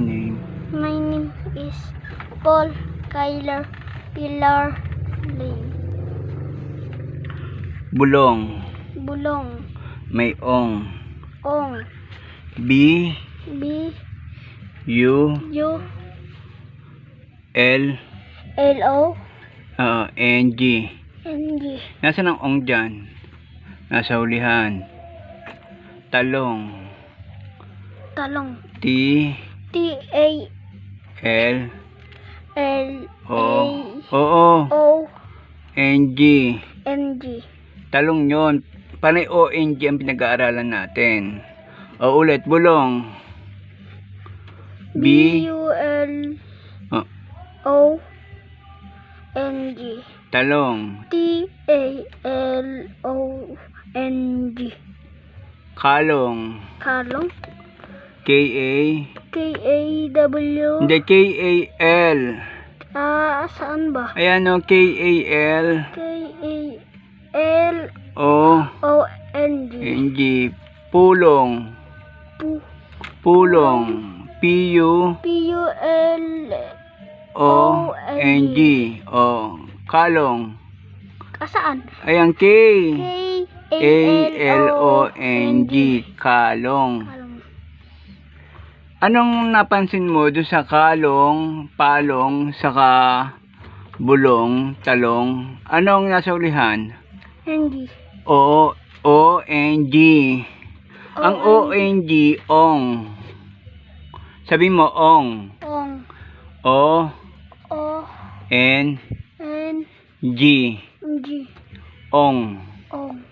name? My name is Paul Kyler Pilar Lane. Bulong. Bulong. May ong. Ong. B B U U L L O N G. N G. Nasaan ang ong dyan? Nasa hulihan. Talong. Talong. T T A L L O A O N G. N G. Talong yon. Panay O N G ang pinag-aaralan natin. O ulit, bulong. B U L O N G. Talong. T A L O N G. Kalong. Kalong. K A K A W. Hindi, K A L. Saan ba? Ayan o, K A L K A L O O N G. N G. Pulong. Pulong. P U P U L O N G. O. Kalong. Saan? Ayan, K K A L O N G. Kalong. Kalong. Anong napansin mo doon sa kalong, palong, saka bulong, talong? Anong nasa ulihan? N G. O N G. Ang O N G, ong. Sabi mo, ong. Ong. O O N N G. G. Ong. Ong.